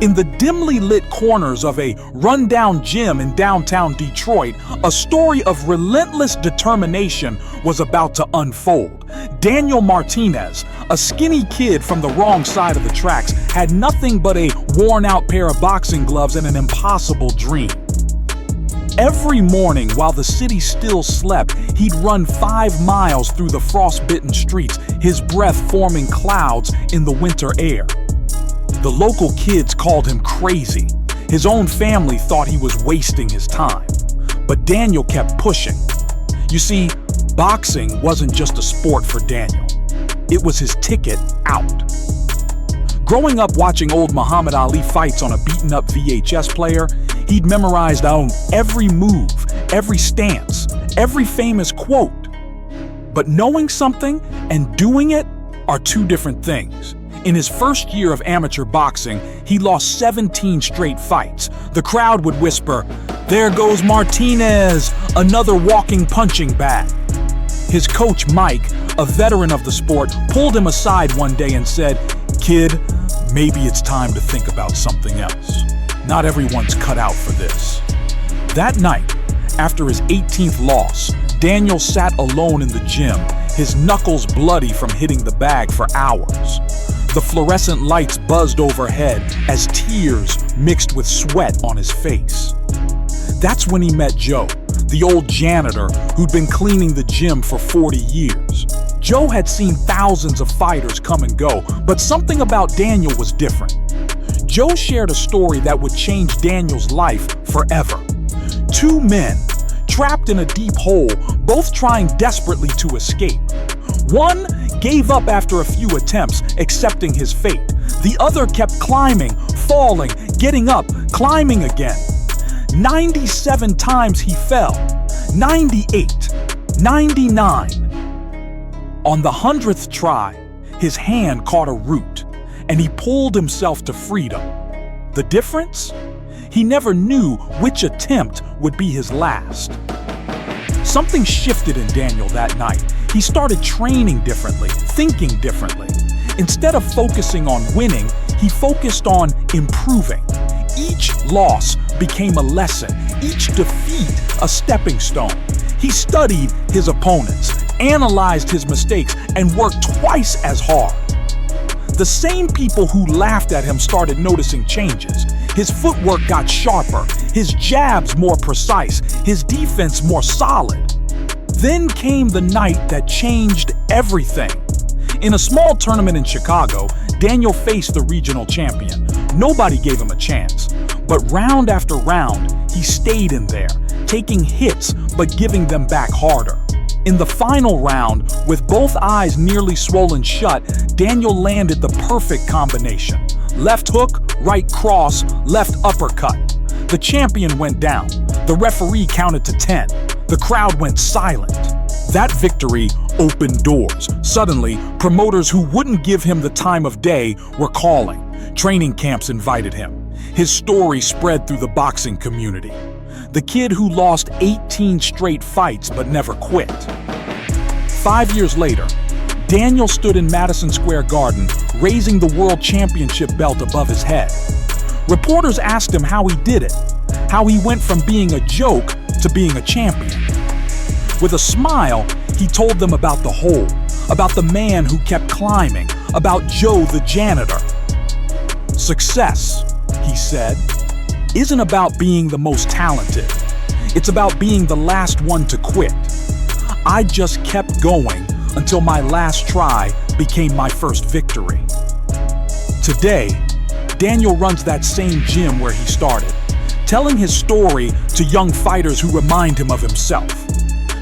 In the dimly lit corners of a rundown gym in downtown Detroit, a story of relentless determination was about to unfold. Daniel Martinez, a skinny kid from the wrong side of the tracks, had nothing but a worn-out pair of boxing gloves and an impossible dream. Every morning while the city still slept, he'd run 5 miles through the frostbitten streets, his breath forming clouds in the winter air. The local kids called him crazy. His own family thought he was wasting his time. But Daniel kept pushing. You see, boxing wasn't just a sport for Daniel. It was his ticket out. Growing up watching old Muhammad Ali fights on a beaten-up VHS player, he'd memorized every move, every stance, every famous quote. But knowing something and doing it are two different things. In his first year of amateur boxing, he lost 17 straight fights. The crowd would whisper, "There goes Martinez, another walking punching bag." His coach, Mike, a veteran of the sport, pulled him aside one day and said, "Kid, maybe it's time to think about something else. Not everyone's cut out for this." That night, after his 18th loss, Daniel sat alone in the gym, his knuckles bloody from hitting the bag for hours. The fluorescent lights buzzed overhead as tears mixed with sweat on his face. That's when he met Joe, the old janitor who'd been cleaning the gym for 40 years. Joe had seen thousands of fighters come and go, but something about Daniel was different. Joe shared a story that would change Daniel's life forever. 2 men, trapped in a deep hole, both trying desperately to escape. One gave up after a few attempts, accepting his fate. The other kept climbing, falling, getting up, climbing again. 97 times he fell. 98. 99. On the 100th try, his hand caught a root, and he pulled himself to freedom. The difference? He never knew which attempt would be his last. Something shifted in Daniel that night. He started training differently, thinking differently. Instead of focusing on winning, he focused on improving. Each loss became a lesson, each defeat a stepping stone. He studied his opponents, analyzed his mistakes, and worked twice as hard. The same people who laughed at him started noticing changes. His footwork got sharper, his jabs more precise, his defense more solid. Then came the night that changed everything. In a small tournament in Chicago, Daniel faced the regional champion. Nobody gave him a chance. But round after round, he stayed in there, taking hits but giving them back harder. In the final round, with both eyes nearly swollen shut, Daniel landed the perfect combination. Left hook, right cross, left uppercut. The champion went down. The referee counted to 10. The crowd went silent. That victory opened doors. Suddenly, promoters who wouldn't give him the time of day were calling. Training camps invited him. His story spread through the boxing community. The kid who lost 18 straight fights but never quit. 5 years later, Daniel stood in Madison Square Garden, raising the world championship belt above his head. Reporters asked him how he did it, how he went from being a joke to being a champion. With a smile, he told them about the hole, about the man who kept climbing, about Joe the janitor. Success, he said, isn't about being the most talented. It's about being the last one to quit. I just kept going until my last try became my first victory. Today, Daniel runs that same gym where he started, telling his story to young fighters who remind him of himself.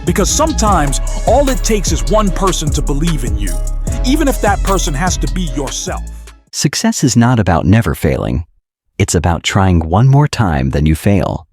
Because sometimes all it takes is one person to believe in you, even if that person has to be yourself. Success is not about never failing. It's about trying one more time than you fail.